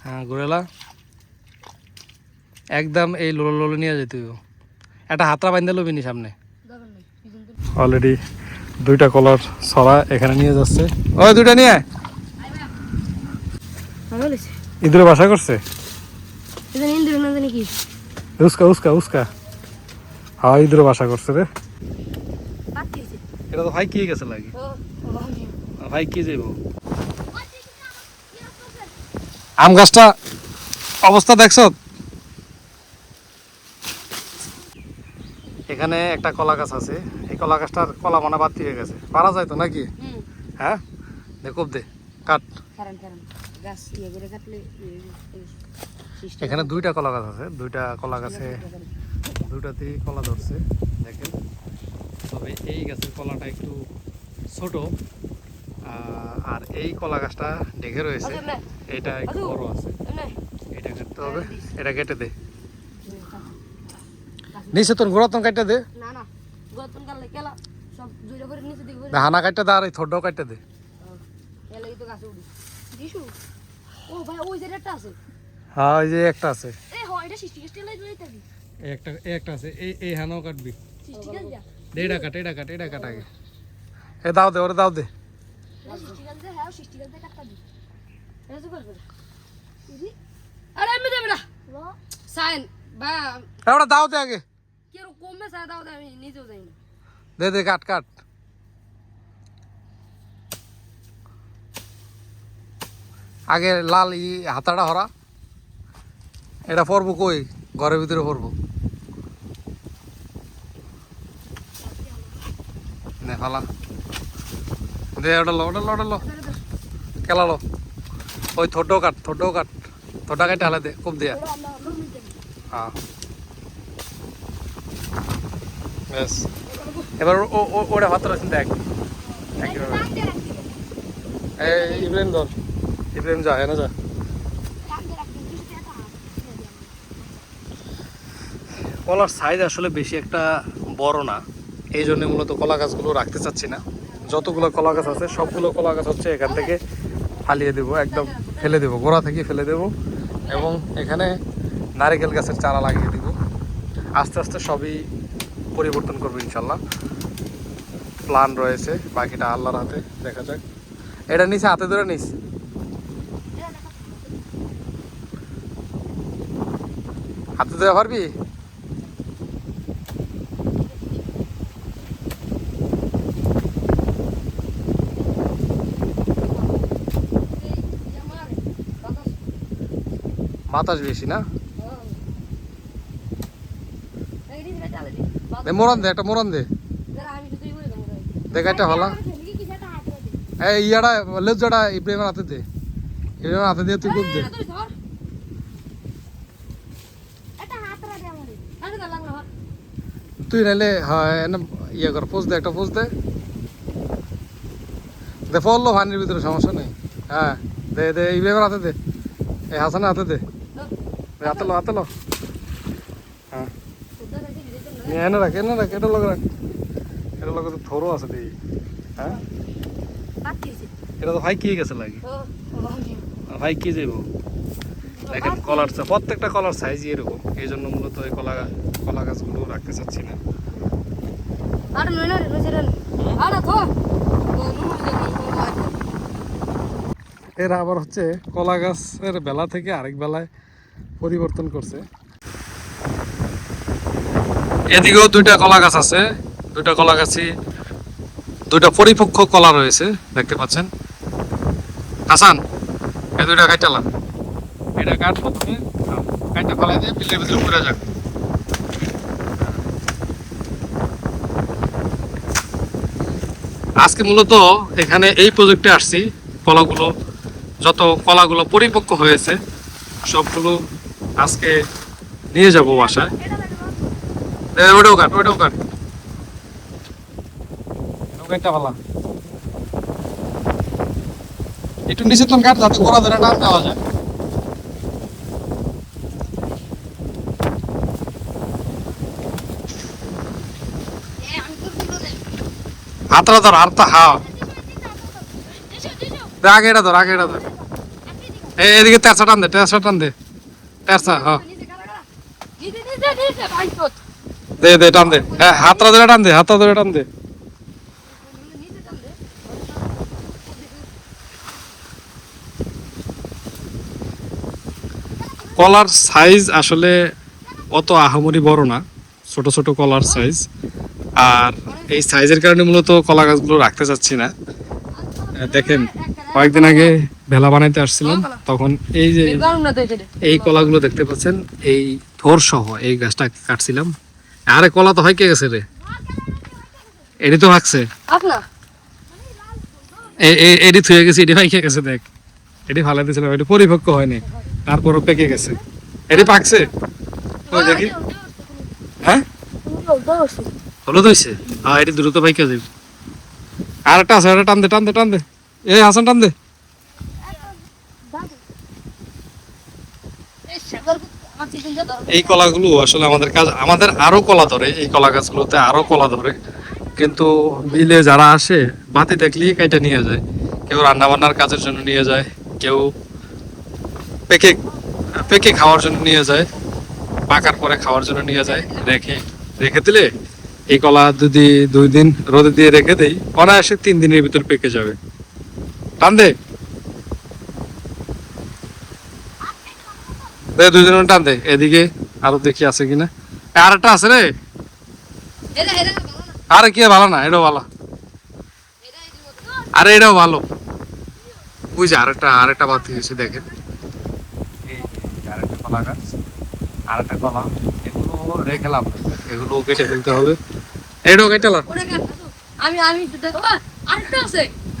হ্যাঁ গোরেলা একদম এই লোলো লোলো নিয়ে যেতে একটা হাতরা বান্ধা লবিনি সামনে অলরেডি দুইটা কলার ছড়া এখানে নিয়ে যাচ্ছে ওই দুইটা নিয়ে ইঁদুরে বাসা করছে উস্কা উস্কা উস্কা হ্যাঁ ইঁদুরে বাসা করছে রে এটা তো ভাই কি গেছে লাগে ভাই কি যাইব আম গাছটা অবস্থা দেখছো এখানে একটা কলা গাছ আছে এই কলা গাছটার কলা মনে বাদ দিয়ে গেছে পারা যায় তো নাকি হ্যাঁ দেখো দে কাট এখানে দুইটা কলা গাছ আছে দুইটা কলা গাছে দুইটাতেই কলা ধরছে দেখেন তবে এই গাছের কলাটা একটু ছোট আর এই কলা গাছটা ঢেকে রয়েছে এটা একটু বড় আছে এটা কাটতে হবে এটা কেটে দে নিচে তোর গোড়াতন কাটতে দে হানা কাটতে দে আর এই থোড়টাও কাটতে দে হ্যাঁ ওই যে একটা আছে একটা আছে এই হানাও কাটবি এটা কাট এটা কাট আগে এ দাও দে ওরে দাও দে ওটা দাও দে আগে দে দে কাট কাট আগে লাল হাতাটা হরা এটা পরবো কই ঘরের ভিতরে পরবো নে ফালা দে ওটা লো কেলা লো ওই থোড়টাও কাট থোড়টা কাটে হালা দে খুব দিয়া হ্যাঁ বেশ এবার ওটা হাতটা আছে দেখ ইব্রাহিম ধর ইব্রাহিম যা না যা কলার সাইজ আসলে বেশি একটা বড় না এই জন্য মূলত কলা গাছগুলো রাখতে চাচ্ছি না যতগুলো কলা গাছ আছে সবগুলো কলা গাছ হচ্ছে এখান থেকে ফালিয়ে দেবো একদম ফেলে দেবো গোড়া থেকে ফেলে দেবো এবং এখানে নারিকেল গাছের চারা লাগিয়ে দিব আস্তে আস্তে সবই পরিবর্তন করবো ইনশাল্লাহ প্ল্যান রয়েছে বাকিটা আল্লাহর হাতে দেখা যাক এটা নিচে হাতে ধরে নিস হাতে ধরে পারবি বাতাস বেশি না মোরন দে একটা মোরন দে দেখ একটা হলা এই ইয়াটা লেজাটা ইব্রাহিমের হাতে দে ইব্রাহিমের হাতে দিয়ে তুই খুব দে তুই নাইলে হ্যাঁ ইয়ে কর পোজ দে একটা পোজ দে দে পড়লো পানির ভিতরে সমস্যা নেই হ্যাঁ দে দে ইব্রাহিমের হাতে দে এই হাসানের হাতে দে হাতে লো হ্যাঁ এনে রাখ এটা লগে রাখ এটা লগে তো থরো আছে দেই হ্যাঁ এটা তো ভাই কি গেছে লাগে ভাই কি যাইব দেখেন কলার প্রত্যেকটা কলার সাইজ এরকম এই জন্য মূলত এই কলা গাছগুলো রাখতে চাচ্ছি না এর আবার হচ্ছে কলা গাছের বেলা থেকে আরেক বেলায় পরিবর্তন করছে এদিকেও দুইটা কলা গাছ আছে দুইটা কলা গাছই দুইটা পরিপক্ক কলা রয়েছে দেখতে পাচ্ছেন হাসান এই দুইটা কাটালাম এটা কাট প্রথমে কাটটা ফলাই দিয়ে বিলের ভিতরে ঘুরে যাক আজকে মূলত এখানে এই প্রজেক্টে আসছি যত কলাগুলো পরিপক্ক হয়েছে সবগুলো আজকে নিয়ে যাব বাসায় ওটাও কাট কাটটা ভালো একটু নিচে তো কাট যাতে গোড়া ধরে টান দেওয়া যায় হাতটা ধর হাতটা হা আগে এটা ধর এদিকে তেরসা টান দে, তেরসা টান দে, তেরসা। হ্যাঁ দে দে টান দে, হ্যাঁ হাতটা ধরে টান দে, হাতটা ধরে টান দে। কলার সাইজ আসলে অত আহামরি বড় না, ছোট ছোট কলার সাইজ। আর এই সাইজের কারণে মূলত কলা গাছগুলো রাখতে চাচ্ছি না। দেখেন কয়েকদিন আগে ভেলা বানাইতে আসছিলাম, তখন এই যে এই কলাগুলো দেখতে পাচ্ছেন, এই থোর সহ এই গাছটা কাটছিলাম। আরে কলা তো হয় কে গেছে রে, এটি তো ভাগছে, এটি থুয়ে গেছে, এটি ভাইকে গেছে। দেখ এটি ফালাই দিয়েছিলাম, এটি পরিপক্ক হয়নি, তারপরও পেকে গেছে। এটি পাকছে ওই দেখি। হ্যাঁ হলুদ হয়েছে, হ্যাঁ এটি দ্রুত পাইকে যাবে। আর একটা আছে, টান দে টান দে টান দে, এই হাসান টান দে। এই কলাগুলো আসলে আমাদের কাজ, আমাদের আরো কলা ধরে, এই কলা গাছগুলোতে আরো কলা ধরে, কিন্তু বিলে যারা আসে বাতি দেখলেই কেটে নিয়ে যায়। কেউ রান্না বান্নার কাজের জন্য নিয়ে যায়, কেউ পেকে পেকে খাওয়ার জন্য নিয়ে যায়, পাকার পরে খাওয়ার জন্য নিয়ে যায়। রেখে রেখে দিলে এই কলা যদি 2 দিন রোদে দিয়ে রেখে দেই, অনায়াসে 3 দিনের ভিতর পেকে যাবে। টান দে, 2 দিন টান দে। এদিকে আরো দেখি আছে কিনা, আর একটা আছে রে। আরে কি ভালো না, এটাও ভালো, আরে এটাও ভালো। বুঝে আরেকটা বাতি হয়েছে দেখেন, আরেকটা কলা গাছ, আরেকটা কলা। এগুলো রেখে লাভ, এগুলো কেটে ফেলতে হবে। এটাও কেটে লাভ।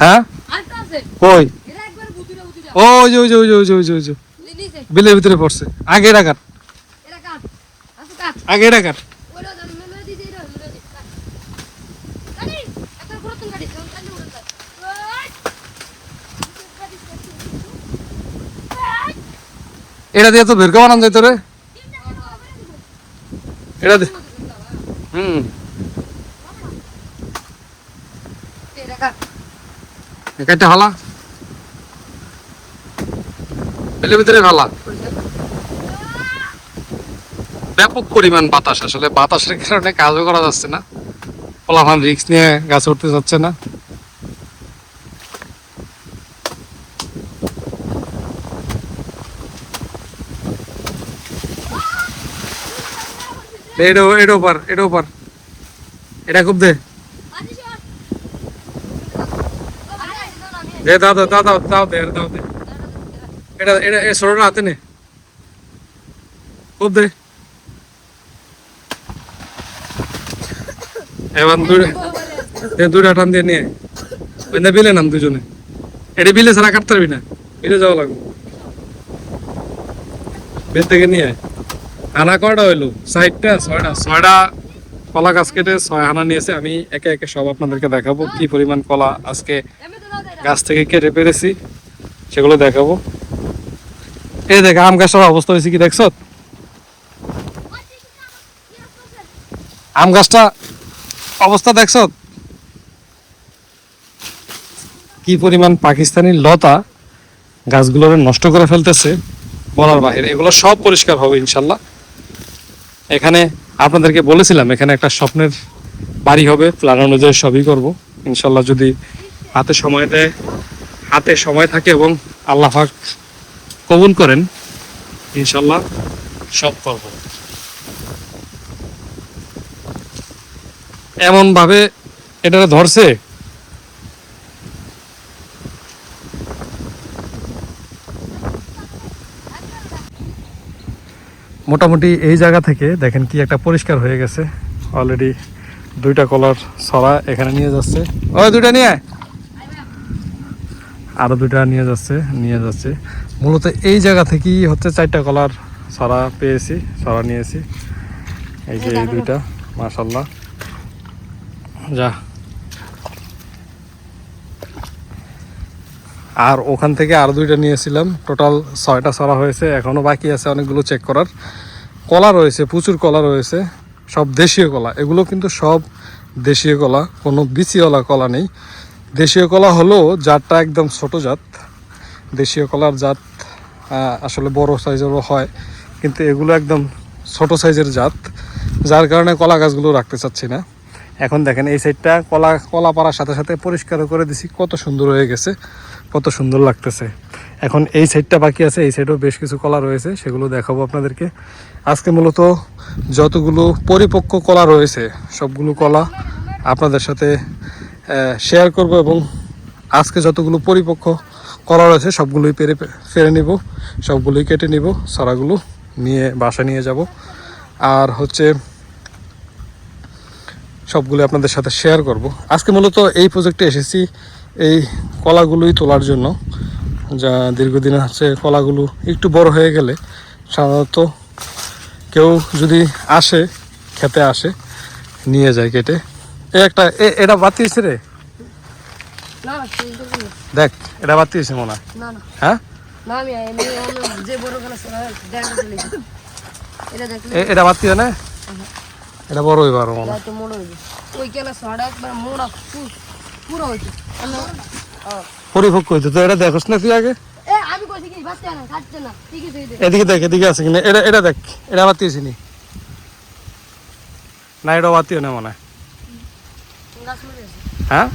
হ্যাঁ কই, ওই যে ওই যে ওই যে ওই যে ওই যে ওই যে বিলের ভিতরে পড়ছে। আগে এটা কাট, আগে এটা কাট। এটা দিয়ে তো বের করে বানান যাইতো রে, এটা দে। কাটতে ভালা, বিলের ভিতরে ভালা। ব্যাপক পরিমাণ বাতাস, আসলে বাতাসের কারণে কাজও করা যাচ্ছে না, পোলাপান রিস্ক নিয়ে গাছে উঠতে যাচ্ছে না। এটা খুব দে, দাও দাও দাও দাও দাও দে, দাও দে। এটা এটা ছোটটা হাতে নে, খুব দে। এবার দুইটা টান দিয়ে নিয়ে বিলে নাম দুজনে। এটা বিলে ছাড়া কাটতে পারবি না, বিলে যাওয়া লাগবে। বের থেকে নিয়ে আনা কয়টা হইলো, 6টা কলা গাছ কেটে 6 আনা নিয়েছে। আমি একে একে সব আপনাদেরকে দেখাবো, কি পরিমাণ কলা আজকে গাছ থেকে কেটে পেরেছি সেগুলো দেখাবো। এই দেখ আম গাছটার অবস্থা হয়েছে কি দেখছ, আম গাছটা অবস্থা দেখছ কি পরিমাণ পাকিস্তানি লতা গাছগুলোকে নষ্ট করে ফেলতেছে, বলার বাহিরে। এগুলো সব পরিষ্কার হবে ইনশাল্লাহ। এখানে আপনাদেরকে বলেছিলাম এখানে একটা স্বপ্নের বাড়ি হবে, প্ল্যান অনুযায়ী সবই করব ইনশাল্লাহ, যদি হাতে সময় দেয়, হাতে সময় থাকে এবং আল্লাহ পাক কবুল করেন, ইনশাল্লাহ সব করব। এমন ভাবে এটা ধরছে, মোটামুটি এই জায়গা থেকে দেখেন কি একটা পরিষ্কার হয়ে গেছে। অলরেডি 2টা কলার ছড়া এখানে নিয়ে যাচ্ছে, ওই 2টা নিয়ে আরো 2টা নিয়ে যাচ্ছে। মূলত এই জায়গা থেকেই হচ্ছে 4টা কলার ছড়া পেয়েছি, ছড়া নিয়েছি। এই যে এই 2টা, মাশাআল্লাহ। যা, আর ওখান থেকে আরো 2টা নিয়েছিলাম, টোটাল 6টা ছড়া হয়েছে। এখনো বাকি আছে অনেকগুলো চেক করার। কলা রয়েছে, প্রচুর কলা রয়েছে, সব দেশীয় কলা। এগুলো কিন্তু সব দেশীয় কলা, কোনো বিচিওয়ালা কলা নেই। দেশীয় কলা হলো জাতটা একদম ছোট জাত, দেশীয় কলার জাত আসলে বড় সাইজেরও হয়, কিন্তু এগুলো একদম ছোট সাইজের জাত, যার কারণে কলা গাছগুলো রাখতে চাচ্ছি না। এখন দেখেন এই সাইডটা কলা পাড়ার সাথে সাথে পরিষ্কারও করে দিছি, কত সুন্দর হয়ে গেছে, কত সুন্দর লাগতেছে। এখন এই সাইডটা বাকি আছে, এই সাইডেও বেশ কিছু কলা রয়েছে, সেগুলো দেখাবো আপনাদেরকে। আজকে মূলত যতগুলো পরিপক্ক কলা রয়েছে সবগুলো কলা আপনাদের সাথে শেয়ার করব, এবং আজকে যতগুলো পরিপক্ক কলা রয়েছে সবগুলোই ফেরে নিব, সবগুলোই কেটে নিব, ছড়াগুলো নিয়ে বাসা নিয়ে যাব। আর হচ্ছে সবগুলো আপনাদের সাথে শেয়ার করব। আজকে মূলত এই প্রজেক্টে এসেছি এই কলাগুলোই তোলার জন্য, যা দীর্ঘদিন হচ্ছে কলাগুলো একটু বড় হয়ে গেলে সাধারণত কেউ যদি আসে, খেতে আসে, নিয়ে যায় কেটে। এটা বাতিয়েছে রে, দেখ এটা বাতিয়েছে মনে হয়। হ্যাঁ এটা বাতিয়ে না, এটা বড় হইবার মনে হয়। পরিপক্ক হইতে তো এটা দেখোস না তুই আগে, এদিকে দেখ, এদিকে আছে কিনা, এটা দেখ, এটা বাতিয়েছি নি না, এটা বাতিও না মনে হয়। হ্যাঁ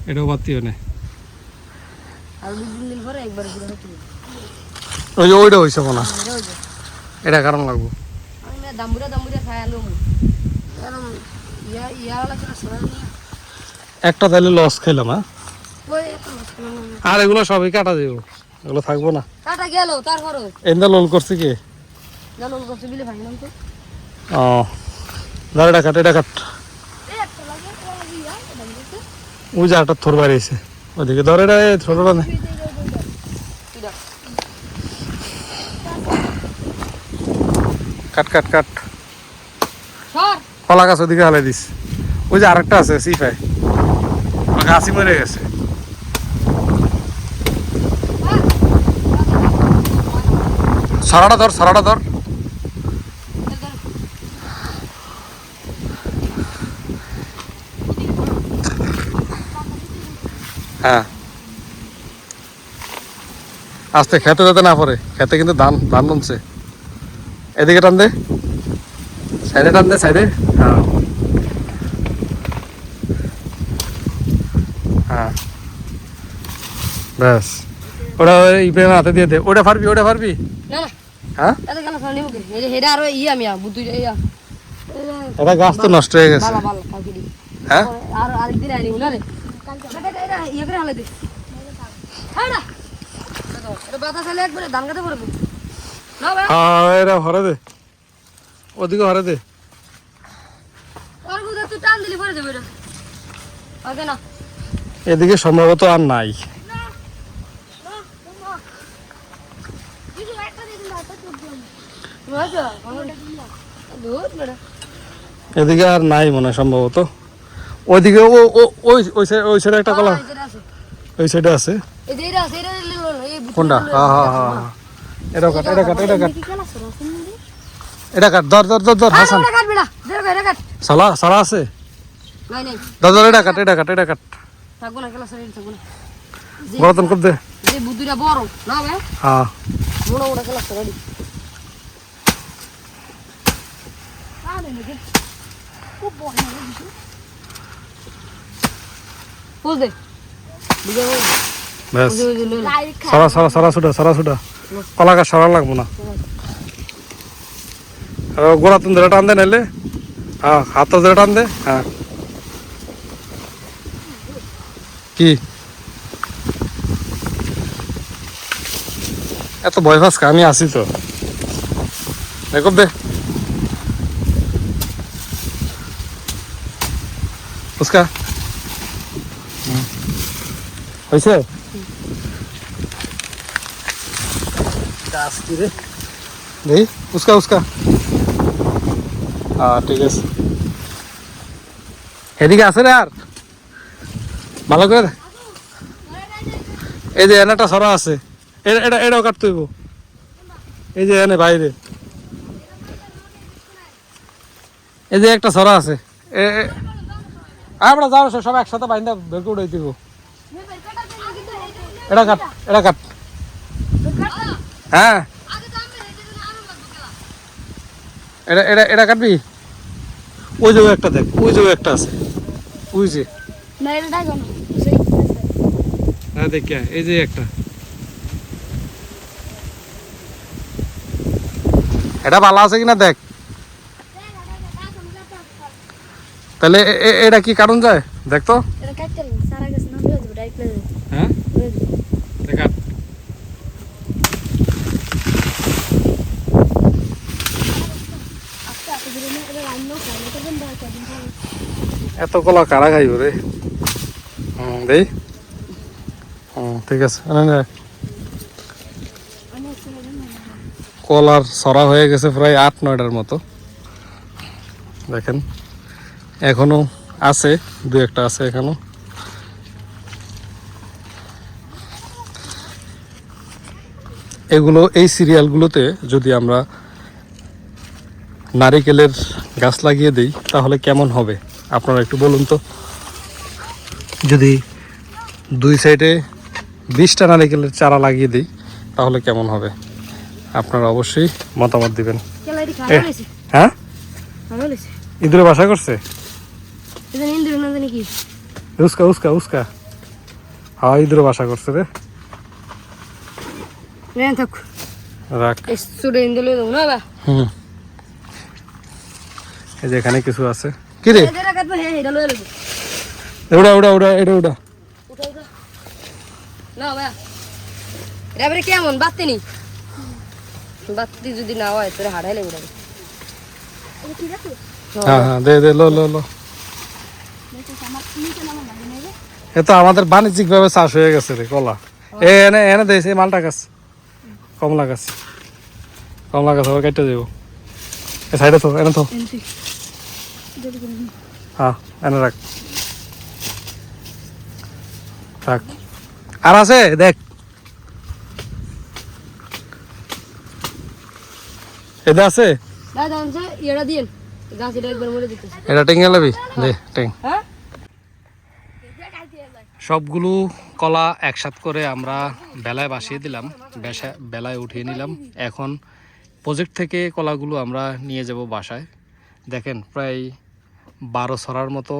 এটাও বাতিও না, ওই যে ওইটা হয়েছে মনে হয়, এটা কারণ লাগবো। একটা তাহলে লস খাইলাম। হ্যাঁ আর এগুলো সবই কাটা যাবো, এগুলো থাকবো না। এন্দা লোল করছে কি? ও ধর, এটা কাট, এটা কাট। ওই যে একটা থর বাড়িয়েছে ওইদিকে, ধর এটা ছোট না। কাট কাট কাট, কলা গাছ ওদিকে হালাই দিস। ওই যে আরেকটা আছে সিফাই, গাছই মরে গেছে। সারাটা ধর, সারাটা ধর। হ্যাঁ আস্তে, খেতে যেতে না পরে, খেতে কিন্তু ধান ধান বনছে। এদিকে টান দে, সাইডে টান দে, সাইডে। হ্যাঁ হ্যাঁ ব্যাস, ওটা ইব্রাহিমের হাতে দিয়ে দে। ওটা পারবি, ওটা পারবি? হ্যাঁ এটা গাছ তো নষ্ট হয়ে গেছে। হ্যাঁ এটা হরে দে, ওদিকে হরে দে। এদিকে সম্ভবত আর নাই। এদিকে আর নাই মনে হয় সম্ভবত। ওইদিকে ওই সাইডে একটা কলা, ওই সাইডে আছে। কোনটা? হ্যাঁ হ্যাঁ হ্যাঁ, এটা কাট, এটা কাট, এটা কাট, এটা কাট। ধর ধর ধর ধর হাসান, সালা সালা আছে। ধর ধর, এটা কাট, এটা কাট, এটা কাট। গরতন কর দে। হ্যাঁ ব্যাস, সারা সারা সারা ছুটা, সারা ছুটা। কলা গাছ সারা লাগবো না। গোড়াতন ধরে টান দে নাইলে। হ্যাঁ হাত ধরে টান দে। হ্যাঁ কি এত ভয় পাস? আমি আছি তো, দেখো দে। উস্কা হয়েছে দেখি, উস্কা উস্কা। হ্যাঁ ঠিক আছে, এদিকে আছে রে। আর ভালো করে এই যে এনাটা সরা আছে, এটাও কাটতে হইব। এই যে এনে বাইরে এই যে একটা সরা আছে, আমরা যাও সব একসাথে বাইন্দা বের করে দিব। এটা কাট এটা কাট হ্যাঁ এটা এটা এটা কাটবি ওই যে একটা দেখ ওই যে একটা আছে ওই যে হ্যাঁ দেখ এই যে একটা এটা ভালো আছে কিনা দেখ তাহলে এটা কি কারণ যায় দেখ তো হ্যাঁ দেখা এত কলা কারা খাইব রে দেই ঠিক আছে কলার সরা হয়ে গেছে প্রায় 8-9টার মতো দেখেন এখনো আছে দু একটা আছে এখনো এগুলো এই সিরিয়ালগুলোতে যদি আমরা নারিকেলের গাছ লাগিয়ে দিই তাহলে কেমন হবে আপনারা একটু বলুন তো যদি দুই সাইডে 20টা নারিকেলের চারা লাগিয়ে দিই তাহলে কেমন হবে আপনারা অবশ্যই মতামত দিবেন হ্যাঁ ইঁদুরে বাসা করছে উস্কা উস্কা উস্কা হ্যাঁ ইঁদুরে বাসা করছে রে রাখ হুম এই যে এখানে কিছু আছে কি রে ওটা ওটা ওটা এটা ওটা কেমন বাত্তি নি বাত্তি যদি না হয় তোরে হারাইলে উড়াবে হ্যাঁ হ্যাঁ দে দে লো লো লো এ তো আমাদের বাণিজ্যিক ভাবে চাষ হয়ে গেছে রে কলা এনে এনে দিয়েছে মালটা গাছ কমলা গাছ আবার কেটে দেবো এ সাইডে তো এনে তো হ্যাঁ এনে রাখ থাক আর আছে দেখ এটা আছে এটা টেঙ্গে লাবি দে টেং সবগুলো কলা একসাথে করে আমরা বেলায় বাসিয়ে দিলাম বেলায় উঠিয়ে নিলাম এখন প্রজেক্ট থেকে কলাগুলো আমরা নিয়ে যাব বাসায় দেখেন প্রায় 12 ছড়ার মতো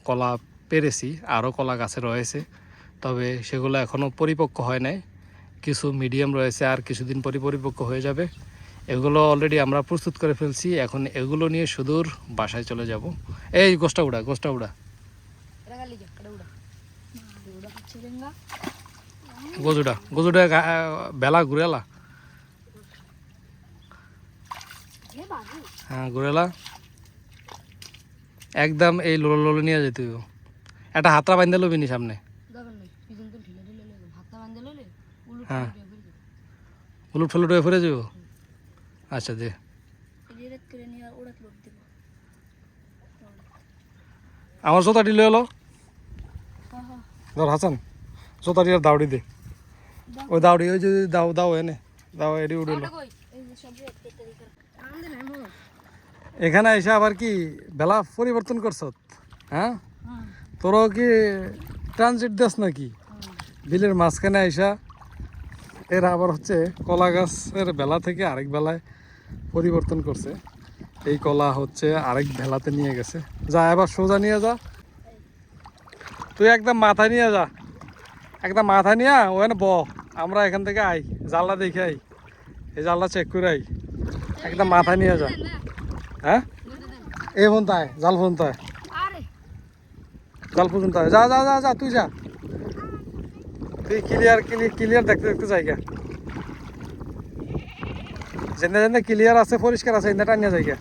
কলা পেরেছি আরও কলা গাছে রয়েছে তবে সেগুলো এখনও পরিপক্ক হয় নাই কিছু মিডিয়াম রয়েছে আর কিছুদিন পরে পরিপক্ক হয়ে যাবে এগুলো অলরেডি আমরা প্রস্তুত করে ফেলছি এখন এগুলো নিয়ে সুদূর বাসায় চলে যাব এই গোষ্ঠটা উড়া গজুটা বেলা ঘুরেলা হ্যাঁ ঘুরেলা একদম এই লোলো নিয়ে যেতে একটা হাতরা বান্ধে লবি নি সামনে হ্যাঁ উলুট ফলুট হয়ে ফিরে যাব আচ্ছা দে আমার জোতাটি লয়ে এলো ধর হাসান জোতাটি আর দাউড়ি দে ওই দাউড়ি ওই যে দাও দাও এনে দাও এটি উঠে এখানে এসে আবার কি বেলা পরিবর্তন করছ হ্যাঁ তোরও কি ট্রানজিট দেশ নাকি বিলের মাঝখানে আইসা এরা আবার হচ্ছে কলা গাছের বেলা থেকে আরেক বেলায় পরিবর্তন করছে এই কলা হচ্ছে আরেক বেলাতে নিয়ে গেছে যা এবার সোজা নিয়ে যা তুই একদম মাথা নিয়ে যা একদম মাথা নিয়ে ওখানে আমরা এখান থেকে আই জানলা দেখে আই এই জানলা চেক করে আই একদম মাথা নিয়ে যা হ্যাঁ এই ফোন তাই জাল ফোন তাই জাল পর্যন্ত যা যা যা যা তুই যা তুই ক্লিয়ার দেখতে দেখতে জায়গা যেন যেন ক্লিয়ার আছে পরিষ্কার আছে টানিয়া জায়গা